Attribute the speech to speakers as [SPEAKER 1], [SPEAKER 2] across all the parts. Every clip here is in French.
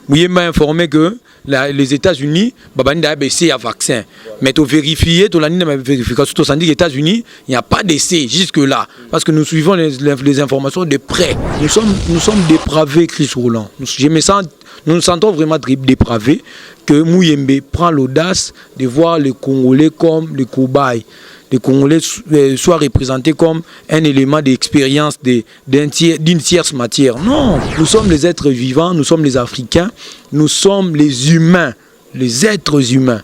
[SPEAKER 1] Vous m'a informé que les États-Unis, ils ont essai à vaccin. Mais tu vérifies, tu as vérification, tu as dit que les États-Unis, il n'y a pas d'essai jusque-là. Parce que nous suivons les informations de près. Nous sommes dépravés, Chris Roland. Nous nous sentons vraiment dépravés que Mouyembe prend l'audace de voir les Congolais comme les cobayes. Les Congolais soient représentés comme un élément d'expérience d'une tierce matière. Non, nous sommes les êtres vivants, nous sommes les Africains, nous sommes les humains, les êtres humains.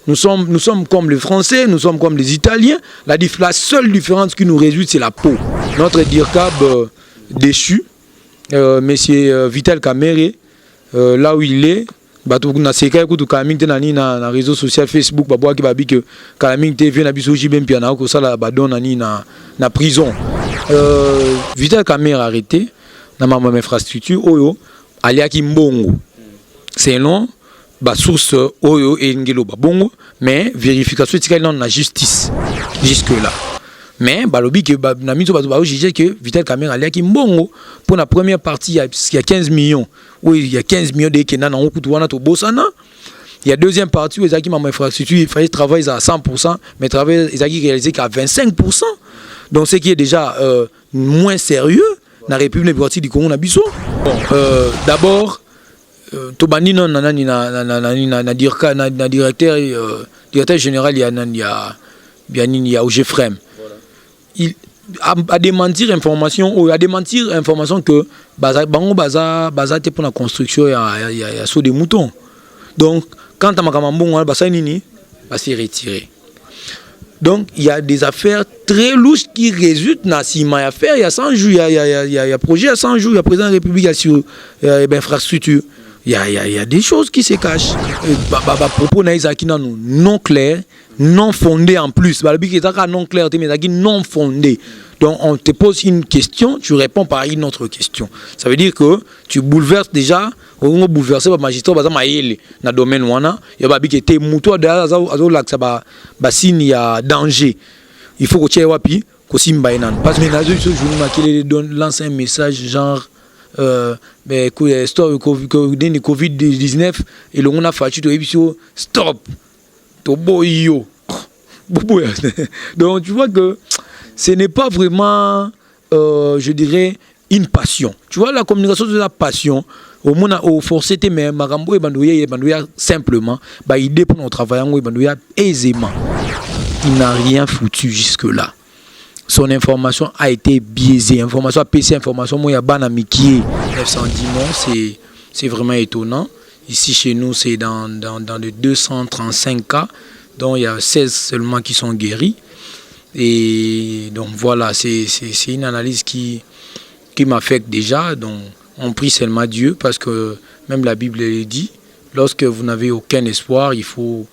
[SPEAKER 1] Nous sommes comme les Français, nous sommes comme les Italiens. La seule différence qui nous résulte, c'est la peau. Notre Dirkab déchu, monsieur Vital Kamere, là où il est, na seka ko to kaming te nani na réseau social Facebook babwa ki babi que kaming TV na biso jibem piana ko sala badon nani na prison Vital Kamere arrêté na ma infrastructure oyo aliaki mbongo c'est non ba source oyo et ngelo ba bongo mais vérification tikali na justice jusque là. Mais balobi que na miso ba juger que Vital Kamere aliaki mbongo pour la première partie il y a 15 millions. Oui, il y a 15 millions de Kenya dans Okutuwana to Bosana. Il y a deuxième partie où Ezaki ma infrastructure, il fallait travailler à 100%, mais travailler Ezaki réalisé qu'à 25%. Donc ce qui est déjà moins sérieux dans la République démocratique du Congo na biso. Bon, d'abord Tobani non na directeur général il y a OGFREM. Il à démentir information que bazate pour la construction il y a saut des moutons. Donc quand à makamambon basa nini va se retirer. Donc il y a des affaires très louches qui résultent dans Sima affaire il y a 100 jours il y a projet à 100 jours il y a président de la République il y a sur infrastructure. Il y a des choses qui se cachent. Propos non clair, non fondé en plus. Non clair, mais non fondé. Donc on te pose une question, tu réponds par une autre question. Ça veut dire que tu bouleverses déjà, on bouleverse le magistrat dans le domaine wana, il y a des gens qui il y a danger. Il faut que tu aies wapi, que tu aies parce que les gens lancent un message genre Covid-19 et on a fait stop donc tu vois que ce n'est pas vraiment je dirais une passion. Tu vois la communication de la passion au monde au forcé mais marambo et simplement bah idée pour notre travail aisément. Il n'a rien foutu jusque là. Son information a été biaisée. Information PC, information moi ya banamiki 910 non, c'est vraiment étonnant. Ici chez nous c'est dans les 235 cas, dont il y a 16 seulement qui sont guéris. Et donc voilà, c'est une analyse qui m'affecte déjà. Donc on prie seulement Dieu parce que même la Bible le dit. Lorsque vous n'avez aucun espoir, il faut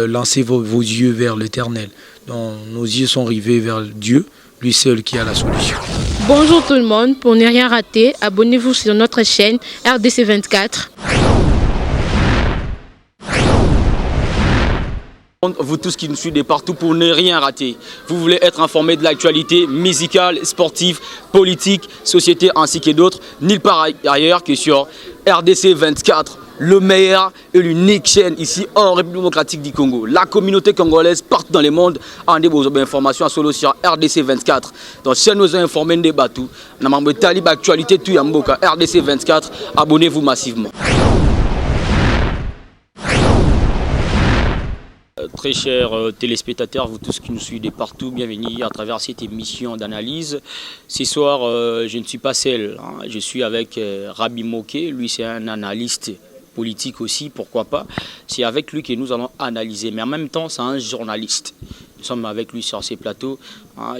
[SPEAKER 1] lancer vos yeux vers l'Éternel. Donc nos yeux sont rivés vers Dieu, lui seul qui a la solution.
[SPEAKER 2] Bonjour tout le monde, pour ne rien rater, abonnez-vous sur notre chaîne RDC24.
[SPEAKER 3] Vous tous qui nous suivez de partout pour ne rien rater. Vous voulez être informé de l'actualité musicale, sportive, politique, société ainsi que d'autres, nulle part ailleurs que sur RDC 24. Le meilleur et l'unique chaîne ici en République démocratique du Congo. La communauté congolaise partout dans le monde a des informations solo sur RDC 24. Donc si nous avons informé des bateaux, nous avons talib actualité tout yamboka RDC 24. Abonnez-vous massivement. Très chers téléspectateurs, vous tous qui nous suivez de partout, bienvenue à travers cette émission d'analyse. Ce soir, je ne suis pas seul, hein. Je suis avec Rabi Moké, lui c'est un analyste politique aussi, pourquoi pas. C'est avec lui que nous allons analyser, mais en même temps c'est un journaliste. Nous sommes avec lui sur ces plateaux.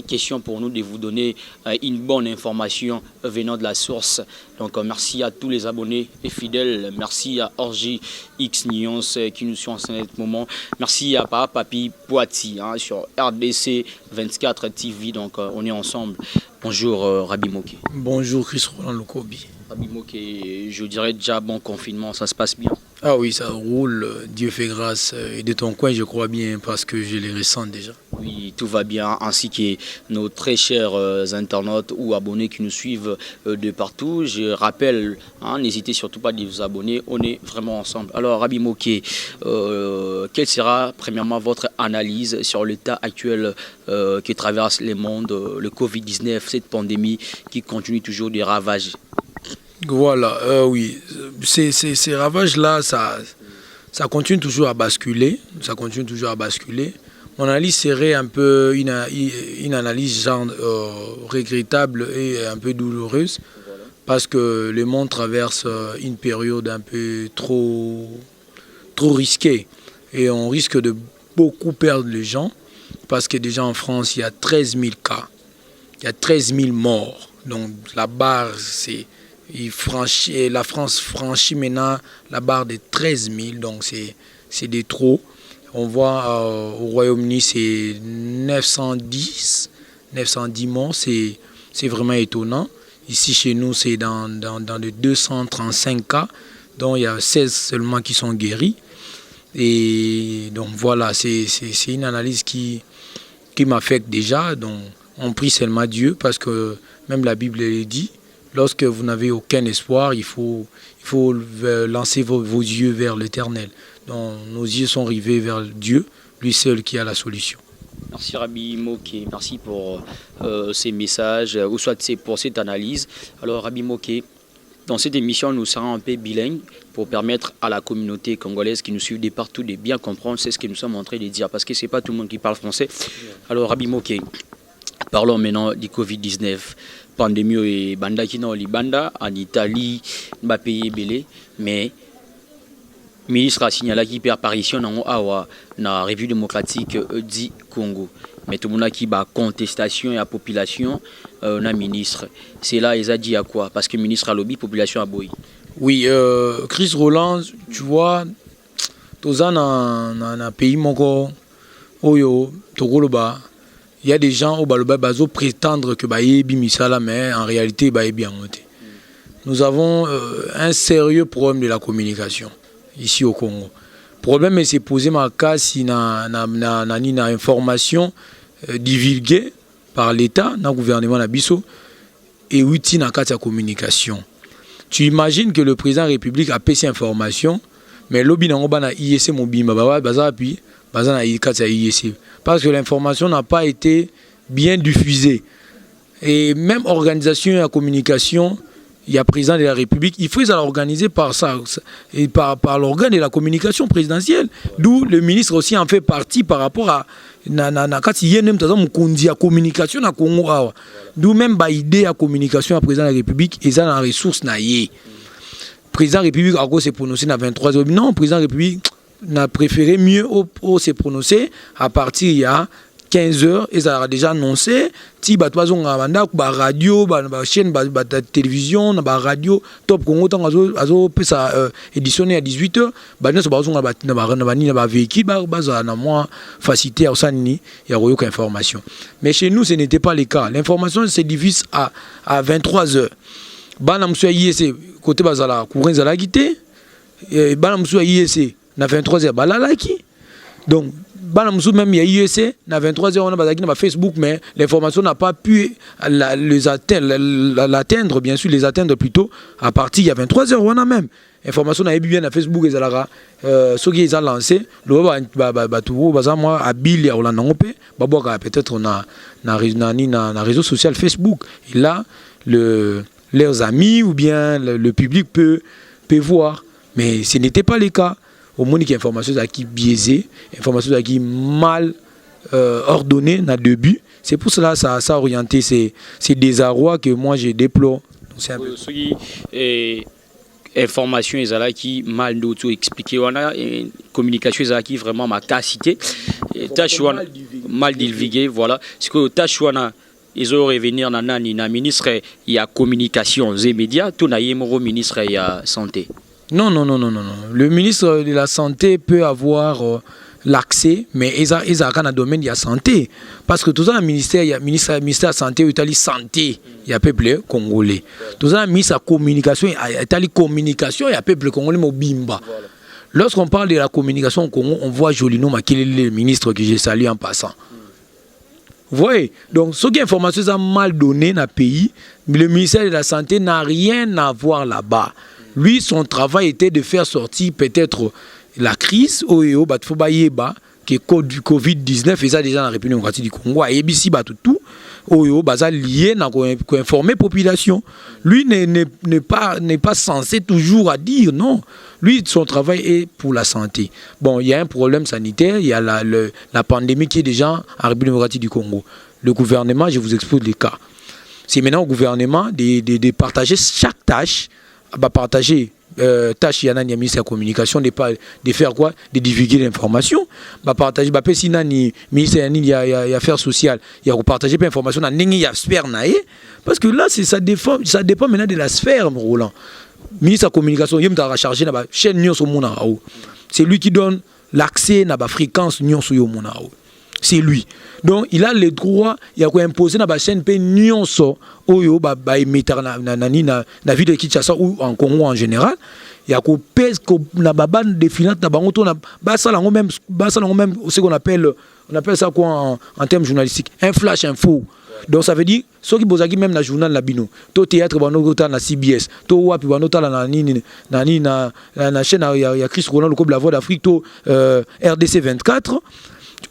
[SPEAKER 3] Question pour nous de vous donner une bonne information venant de la source. Donc merci à tous les abonnés et fidèles. Merci à Orgy X Nuance qui nous suit en ce moment. Merci à Papi Poiti sur RDC 24 TV. Donc on est ensemble. Bonjour Rabi Moké.
[SPEAKER 1] Bonjour Chris Roland Lokobi.
[SPEAKER 3] Rabi Moké, je dirais déjà bon confinement, ça se passe bien.
[SPEAKER 1] Ah oui, ça roule, Dieu fait grâce. Et de ton coin, je crois bien, parce que je les ressens déjà.
[SPEAKER 3] Oui, tout va bien, ainsi que nos très chers internautes ou abonnés qui nous suivent de partout. Je rappelle, n'hésitez surtout pas de vous abonner, on est vraiment ensemble. Alors, Rabi Moké, quelle sera premièrement votre analyse sur l'état actuel qui traverse le monde, le Covid-19, cette pandémie qui continue toujours de ravager?
[SPEAKER 1] Voilà, oui, ces ravages-là, ça continue toujours à basculer, Mon analyse serait un peu une analyse genre, regrettable et un peu douloureuse, parce que le monde traverse une période un peu trop risquée, et on risque de beaucoup perdre les gens, parce que déjà en France, il y a 13 000 cas, il y a 13 000 morts, donc la barre, la France franchit maintenant la barre des 13 000, donc c'est des trop. On voit au Royaume-Uni, c'est 910 morts, c'est vraiment étonnant. Ici, chez nous, c'est dans les 235 cas, dont il y a 16 seulement qui sont guéris. Et donc voilà, c'est une analyse qui m'affecte déjà. Donc on prie seulement Dieu, parce que même la Bible le dit, lorsque vous n'avez aucun espoir, il faut lancer vos yeux vers l'Éternel. Donc, nos yeux sont rivés vers Dieu, lui seul qui a la solution.
[SPEAKER 3] Merci Rabi Moké, merci pour ces messages, ou soit pour cette analyse. Alors Rabi Moké, dans cette émission, nous serons un peu bilingues pour permettre à la communauté congolaise qui nous suit de partout de bien comprendre ce que nous sommes en train de dire, parce que ce n'est pas tout le monde qui parle français. Alors Rabi Moké, parlons maintenant du Covid-19. Pandémie et banda qui dans Libanda, en Italie, va payer belé, mais le ministre a signalé qu'il peut apparition dans la revue démocratique du Congo. Mais tout le monde a qui a contestation et la population, na ministre. C'est là, ils ont dit à quoi? Parce que le ministre a lobby, population a boy.
[SPEAKER 1] Oui, Chris Roland, tu vois, dans un pays moko, oyo, Togoloba. Il y a des gens au Baloba Bazo prétendre que Bayebi Misala, mais en réalité Bayebi a monté. Nous avons un sérieux problème de la communication ici au Congo. Le problème c'est posé ma cas si na information divulguée par l'État, dans le gouvernement Nabiso, et oui, na cas de communication. Tu imagines que le président de la République a payé ces informations, mais l'obi n'a pas IEC mon bimba baza puis baza na IEC. Parce que l'information n'a pas été bien diffusée. Et même organisation et la communication, il y a président de la République, il faut l'organiser par ça, et par l'organe de la communication présidentielle. D'où le ministre aussi en fait partie par rapport à la communication à Congo. D'où même l'idée à communication à président de la République, et ça dans les ressources. Le président de la République a s'est prononcé dans 23 heures. Non, le président de la République n'a préféré mieux se prononcer à partir il y a 15 heures, et ça a déjà annoncé si ba radio, ba chaîne, ba télévision, ba radio Top Congo azo pesa éditionné à 18 heures, ba ne ba véhicule ba na moi facilité au sanini il y a aucune information. Mais chez nous ce n'était pas le cas. L'information se divise à 23 heures. Ba na mso IEC côté bazala courant zala quitté, ba na mso IEC na 23 heures balalaki. Donc même il y a IEC, à 23h, on a Facebook, mais l'information n'a pas pu l'atteindre, bien sûr, les atteindre plutôt à partir il y a 23h, on a même. L'information n'a pas bien à Facebook, ce qui est lancé, peut-être on a réseau social Facebook. Et là, leurs amis ou bien le public peut voir. Mais ce n'était pas le cas. Au moins, il y a une information qui est biaisée, une information qui est mal ordonnée dans le début. C'est pour cela que ça a orienté ces désarrois que moi je déplore.
[SPEAKER 3] Information qui mal expliqué, on a une communication qui vraiment ma cité, mal divulgué, voilà. Ce que tâchouana ils ont revenir dans na ministre il y a communication et médias, tout na yemoro ministre il y a santé.
[SPEAKER 1] Non. Le ministre de la Santé peut avoir l'accès, mais il y a un domaine de la santé. Parce que tout ça, le ministère de la Santé, il y a la santé, il y a peuple congolais. Tout ça, le ministre de la Communication, il y a la communication, il y a peuple congolais, mais bimba. Lorsqu'on parle de la communication au Congo, on voit Jolino Makele, le ministre que j'ai salué en passant. Vous voyez? Donc, ce qui est information sont mal donné dans le pays, le ministère de la Santé n'a rien à voir là-bas. Lui, son travail était de faire sortir peut-être la crise, qui est du Covid-19, et ça déjà dans la République démocratique du Congo, et ici, tout, lié à informer la population. Lui n'est pas censé toujours à dire non. Lui, son travail est pour la santé. Bon, il y a un problème sanitaire, il y a la pandémie qui est déjà en République démocratique du Congo. Le gouvernement, je vous expose les cas. C'est maintenant au gouvernement de partager chaque tâche, partager tâche, il y a un ministère de la communication, de faire quoi? De divulguer l'information. Partager, si il y a un ministère des affaires sociales, il y a partager l'information, il y a sphère, parce que là, ça dépend maintenant de la sphère, Roland. Ministre de la communication, il a rechargé la chaîne Nyonso Mounao. C'est lui qui donne l'accès à la fréquence Nyonso Mounao. C'est lui. Donc, il a le droit, il a imposé la chaîne Nyonso Oyo, émettre na ville de Kinshasa ou en Congo en général. Il y a na baban de finances na bangoto na même ce qu'on appelle ça quoi en termes journalistiques, un flash info. Donc ça veut dire ceux qui bozaki même na journal la bino to théâtre banota na CBS to wapi banota na chaîne ya Chris Roland le club la voix d'Afrique to RDC 24.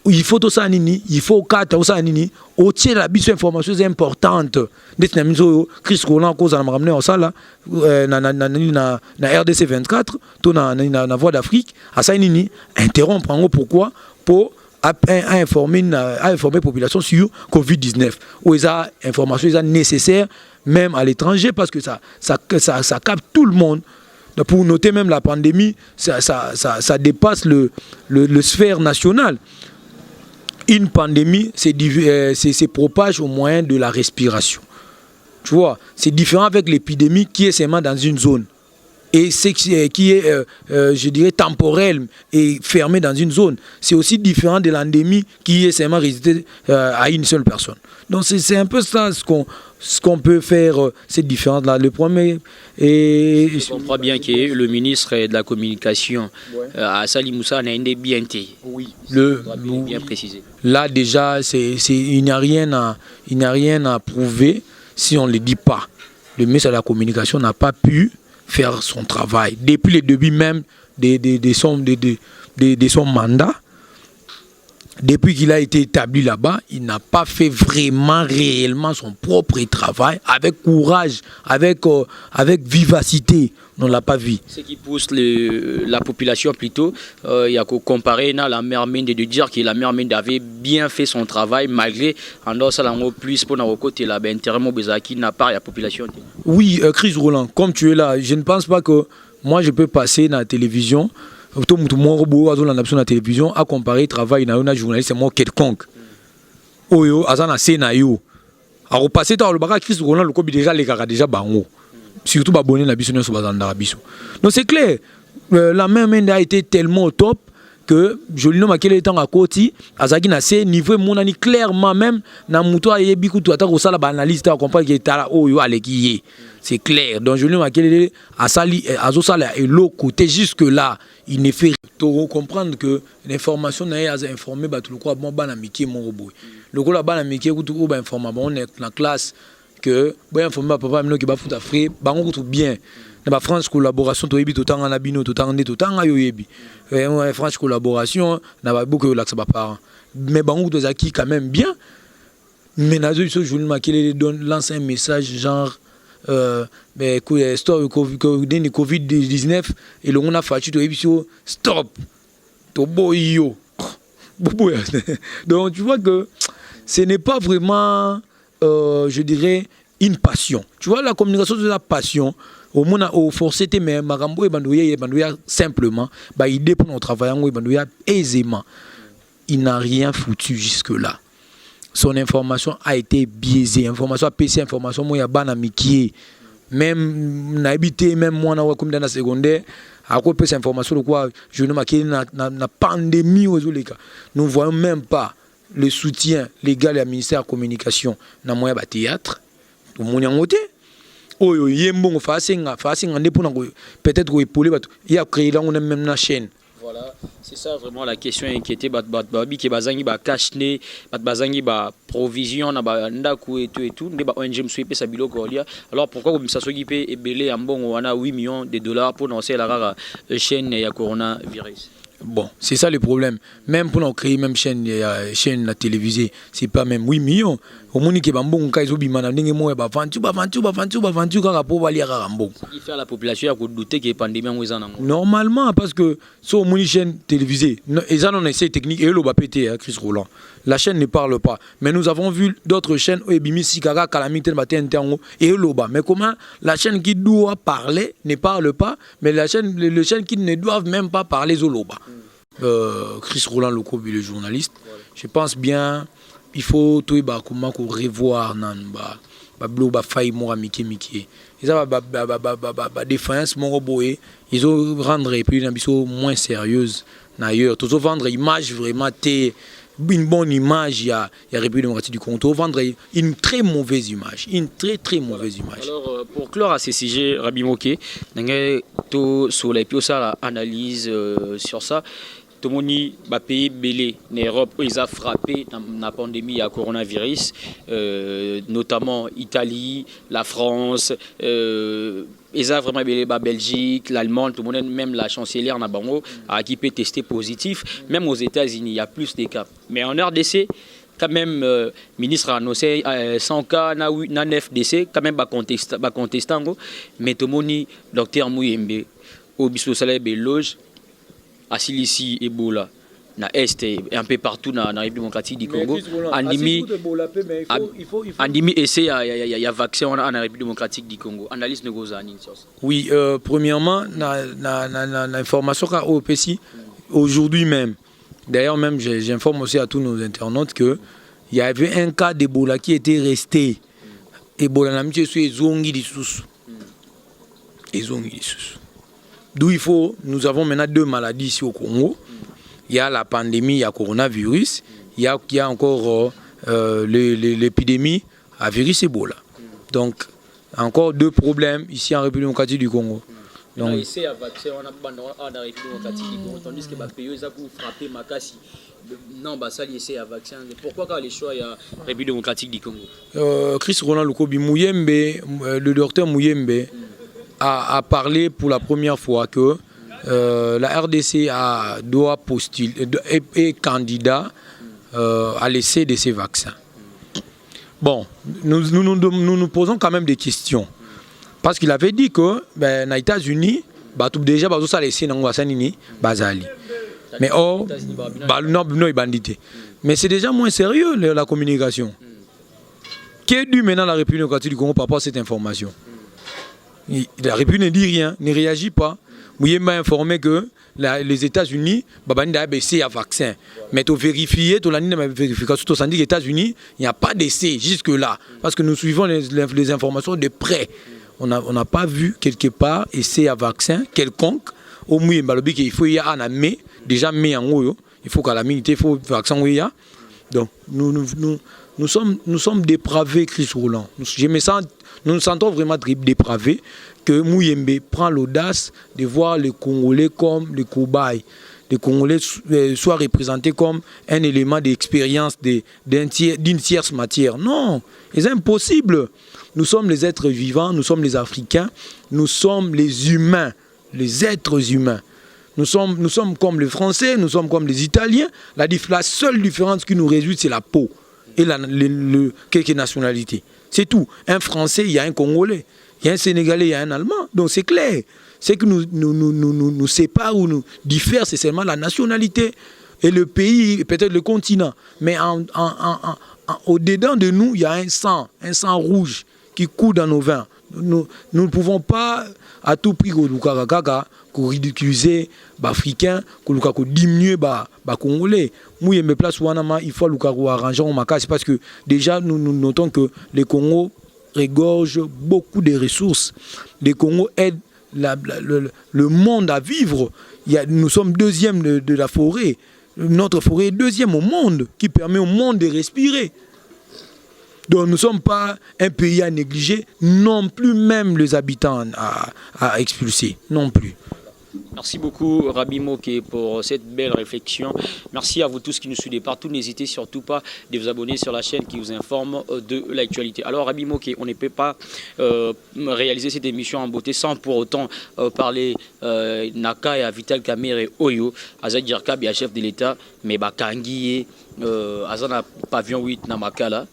[SPEAKER 1] Il faut tout ça nini, il faut quatre ça nini, au tiers la biso information importante. Des namizo Chris Roland cause na ramener au ça là na RDC 24 to na voix d'Afrique à ça nini interrompre en gros pourquoi pour informer la population sur Covid-19 où les informations nécessaires même à l'étranger parce que ça capte tout le monde. Pour noter même la pandémie, ça dépasse le sphère nationale. Une pandémie se propage au moyen de la respiration. Tu vois, c'est différent avec l'épidémie qui est seulement dans une zone. Et qui est, je dirais, temporel et fermé dans une zone. C'est aussi différent de l'endémie qui est seulement résidée à une seule personne. Donc c'est un peu ça ce qu'on peut faire, cette différence-là. Le premier... Je
[SPEAKER 3] comprends bien que le ministre de la Communication, Assali Moussa, a un bien été. Oui, bien précisé.
[SPEAKER 1] Là déjà, il n'y a rien à prouver si on ne le dit pas. Le ministre de la Communication n'a pas pu faire son travail. Depuis le début même de son mandat, depuis qu'il a été établi là-bas, il n'a pas fait vraiment, réellement son propre travail, avec courage, avec vivacité. On ne l'a pas vu.
[SPEAKER 3] Ce qui pousse la population plutôt, il y a qu'à comparer la mère Mende de dire que la mère Mende avait bien fait son travail malgré en dehors ça plus pour notre côté là intérêmement qui n'a pas la population.
[SPEAKER 1] Oui, Chris Roland, comme tu es là, je ne pense pas que moi je peux passer dans la télévision. Tout le monde dans la télévision à comparer travail dans un journaliste moi quelconque. Oyo azana senayo. A repasser dans le bagage Chris Roland le cobi déjà les gars déjà bango. Surtout abonné na biso sur bazanda biso. Donc c'est clair, la main a été tellement au top que Jolino Makele temps à côté azaki na ce niveau monani clairement même na muto ayebi kutu ata ko sala ba analyste à comprendre que tala oyo aleki. C'est clair. Donc Jolino Makele a sali azo sala et l'autre côté jusque là, il ne fait to comprendre que l'information na ya informé ba tout le quoi bon bana miki mon robot. Le ko la bana miki kutu ko ba informer bon na classe que bon informer papa mino ki ba futa frère bango tout bien. Na ba France collaboration to yebi to tanga na bino to tanga to tanga yo yebi. France collaboration na ba beaucoup l'axe ba parents. Mais bango to zaki quand même bien. Mais na zo Jolino Makele donne lance un message genre mais Covid-19 et on a fait stop toboyo. Donc tu vois que ce n'est pas vraiment je dirais une passion. Tu vois la communication c'est la passion. Au moins au forcé mais marambo et bandouya simplement bah idée pour notre travail et bandouya aisément. Il n'a rien foutu jusque là. Son information a été biaisée. Information PC, information moi ya bana mikie. Même n'habité même moi na comme dans la secondaire, à quoi cette information de quoi je ne marqué na pandémie aux cas. Nous voyons même pas le soutien légal à ministère de la communication na moyen ba théâtre. Tout monde en côté. Oyo yembo fasinga ndepona peut-être ko épauler il a créé là on a même na chaîne.
[SPEAKER 3] Voilà, c'est ça vraiment la question inquiétée. Babi qui bazangi ba cache-nez, bazangi ba provision na ba ndaku et tout. Ne ba ONG mswepe sa biloko lia. Alors pourquoi comme ça soki pe ebele ambongo wana 8 millions de dollars pour lancer la rare chaîne ya coronavirus.
[SPEAKER 1] Bon, c'est ça le problème. Même pour nous créer même chaîne télévisée, c'est pas même 8 millions. Au moins que bambon kaizo bimana ndenge mo ba vantu kaka po bali kaka mbongo.
[SPEAKER 3] Il fait la population à douter que pandémie en nango.
[SPEAKER 1] Normalement parce que sur mon chaîne télévisée, ils ont un essai technique et le va péter Chris Roland. La chaîne ne parle pas. Mais nous avons vu d'autres chaînes Ebimi Sikara Calamité matin interno et le bas. Mais comment la chaîne qui doit parler ne parle pas, mais les chaînes qui ne doivent même pas parler Zoloba. Chris Roland le journaliste. Je pense bien il faut tout comment revoir nan ba faille mora miki ils ont défense mon boy ils ont rendre et puis moins sérieuse d'ailleurs tous vendre image vraiment une bonne image il y a République démocratique du Congo vendre une très mauvaise image mauvaise image.
[SPEAKER 3] Alors pour clore à ces sujets Rabi Moké to sur les pieds ça analyse sur ça. Tout le monde va payer belé en Europe où ils ont frappé dans la pandémie à coronavirus, notamment Italie, la France, ils ont vraiment belé la Belgique, l'Allemagne, tout le monde, même la chancelière Nabango a qui peut tester positif. Même aux États-Unis, il y a plus de cas. Mais en RDC, quand même, le ministre a annoncé 100 cas, 9 décès, quand même, contestant. Mais tout le monde, docteur Mouyembe, au Bissau Salé Loge, à Silici, Ebola, na Est et un peu partout dans la République démocratique du Congo. Andimi essaie il y a vaccin en République démocratique du Congo. Analyse ne goza ni sur ça.
[SPEAKER 1] Oui, premièrement, l'information qu'a OPC aujourd'hui même. D'ailleurs même j'informe aussi à tous nos internautes que il y avait un cas d'Ebola qui était resté. Ebola n'a mis sur Zongi dissous. D'où il faut, nous avons maintenant 2 maladies ici au Congo. Il y a la pandémie, il y a le coronavirus, il y a encore l'épidémie à virus Ebola. Donc, encore 2 problèmes ici en République démocratique du Congo.
[SPEAKER 3] Donc, on a essayé à vacciner en République démocratique du Congo, tandis que les pays ont frappé Makassi. Non, ça essaie à vacciner. Pourquoi quand les choix à République démocratique du Congo?
[SPEAKER 1] Chris Roland Lukobi Mouyembe, le docteur Mouyembe, a parlé pour la première fois que la RDC doit postuler est candidat à l'essai de ces vaccins. Bon, nous posons quand même des questions. Parce qu'il avait dit que dans les États-Unis, déjà, ça l'essai dans le Bazali. Mais non, il bandité. Mais c'est déjà moins sérieux la communication. Qu'est dû maintenant la République démocratique du Congo par rapport à cette information? La République ne dit rien, ne réagit pas. Mouyembe m'a informé que les États-Unis ont baissé un vaccin. Mais tu vérifies, tu as vérifié que les États-Unis, il n'y a pas d'essai jusque-là. Parce que nous suivons les informations de près. On n'a pas vu quelque part essai à vaccin quelconque. Au Mouyembe, il faut y avoir déjà mis en haut. Il faut qu'à la minute, il faut vaccin. Donc nous sommes dépravés, Chris Roland. Nous nous sentons vraiment dépravés que Mouyembe prend l'audace de voir les Congolais comme les cobayes. Les Congolais soient représentés comme un élément d'expérience d'une tierce matière. Non, c'est impossible. Nous sommes les êtres vivants, nous sommes les Africains, nous sommes les humains, les êtres humains. Nous sommes comme les Français, nous sommes comme les Italiens. La seule différence qui nous résulte, c'est la peau et quelques nationalités. C'est tout. Un Français, il y a un Congolais. Il y a un Sénégalais, il y a un Allemand. Donc c'est clair. C'est que nous sépare ou nous diffère, c'est seulement la nationalité et le pays, peut-être le continent. Mais au-dedans de nous, il y a un sang rouge qui coule dans nos veins. Nous ne pouvons pas à tout prix ridiculiser les Africains, diminuer les Congolais. Mouyembe place il faut arranger parce que déjà nous notons que les Congo regorgent beaucoup de ressources. Les Congo aident le monde à vivre. Nous sommes deuxième de la forêt. Notre forêt est deuxième au monde, qui permet au monde de respirer. Donc nous ne sommes pas un pays à négliger, non plus même les habitants à expulser, non plus.
[SPEAKER 3] Merci beaucoup Rabi Moké pour cette belle réflexion. Merci à vous tous qui nous suivez partout. N'hésitez surtout pas de vous abonner sur la chaîne qui vous informe de l'actualité. Alors Rabi Moké, on ne peut pas réaliser cette émission en beauté sans pour autant parler Naka et à Vital Kamerhe Oyo, Azad Djerkab et chef de l'État, mais Bakangi Azana pavillon 8 Namakala.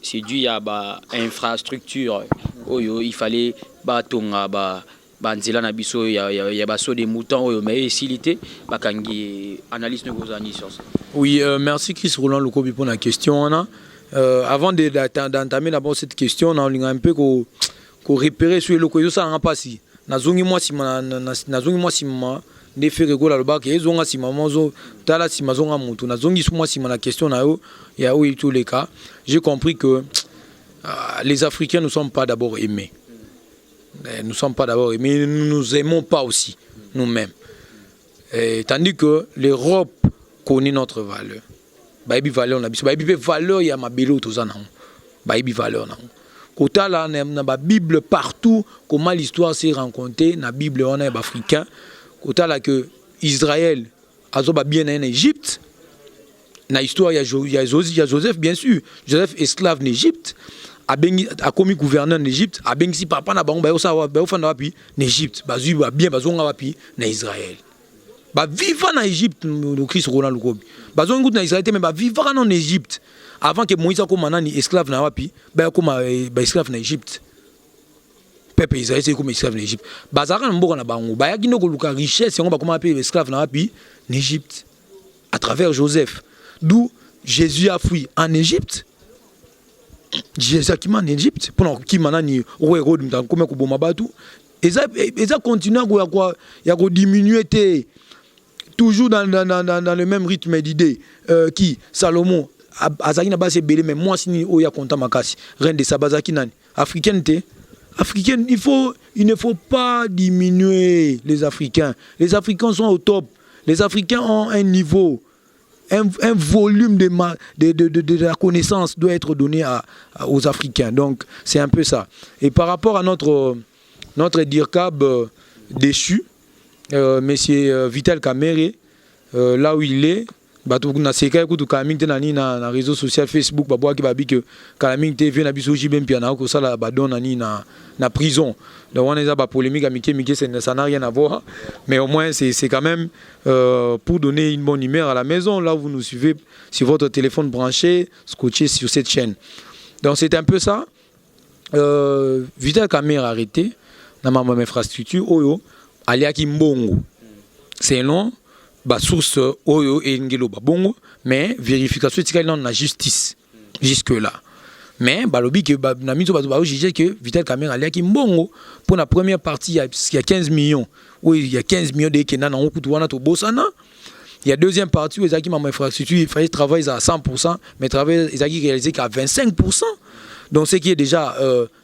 [SPEAKER 3] C'est dû à l'infrastructure Oyo, il fallait tonga banzela na biso ya baso des moutons mais facilité bakangi analyse ne vous ani sur ça.
[SPEAKER 1] Oui, merci Chris Roland Lukobi pour la question. Avant d'entamer d'abord cette question, on a un peu qu'on repérer sur le coyo ça n'a pas si. Nazongi moi si ma ne fait rigoler le bac et zonga si maman zo tala si mazonga mutu nazongi moi si la question na yo ya où tous les cas. J'ai compris que les Africains ne sont pas d'abord aimés. Nous ne sommes pas d'abord aimés, nous ne nous aimons pas aussi, nous-mêmes. Tandis que l'Europe connaît notre valeur. Baïbi valeur, baïbi valeur, il y a ma belle autre chose. Baïbi valeur. Quand on a la Bible partout, comment l'histoire s'est rencontrée, la Bible on est africain. Quand on a que Israël a bien en Égypte, dans l'histoire il y a Joseph bien sûr, Joseph esclave en Égypte. A commis gouverneur en Égypte, a ben si papa na bango ba yo fanda wapi en Égypte, bazui ba bien bazonga wapi na Israël. Ba vivant en Égypte le Christ Roland Lukobi. Bazonga na Israël mais ba vivant en Égypte avant que Moïse comme nani esclave na wapi, ba comme ba esclave en Égypte. Peuple Israël c'est comme esclave en Égypte. Bazara mboka na bango, ba ya kino ko luka richesse on ba comme appeler esclave na wapi en Égypte à travers Joseph. D'où Jésus a fui en Égypte. Jésus qui m'a en Égypte pendant qui m'a ni roi Hérode comme ko boma batu et ça continue à diminuer toujours dans le même rythme d'idée qui Salomon azaki na base belé mais moi si o ya konta makasi reine de Sabazaki nani africaine il ne faut pas diminuer les Africains sont au top, les Africains ont un niveau. Un volume de la connaissance doit être donné aux Africains. Donc, c'est un peu ça. Et par rapport à notre DIRCAB déchu, monsieur Vital Kamerhe, là où il est, na seka ekutu kalaming te nani na réseau social Facebook babwa ki babi que kalaming te vient na biso jibem pia na ko sala badon nani na prison. Donc on est à polémique à Mickey ça n'a rien à voir mais au moins c'est quand même pour donner une bonne humeur à la maison là où vous nous suivez sur votre téléphone branché scotché sur cette chaîne. Donc c'est un peu ça. Vital Kamerhe arrêté na ma infrastructure oyo aliaki mbongo. C'est long. Source oyo et ngelo bongo mais vérification tika dans la justice jusque là mais balobi que na miso ba juger que Vital Kamerhe allait ki mbongo pour la première partie il y a 15 millions oui il y a 15 millions de kena na okutu wana to bosana il y a deuxième partie où ezaki ma infrastructure il fallait travailler à 100% mais travailler ezaki réalisé qu'à 25% donc ce qui est déjà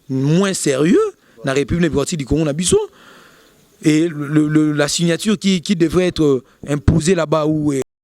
[SPEAKER 1] moins sérieux na République démocratique du Congo na biso. Et la signature qui devrait être imposée là-bas où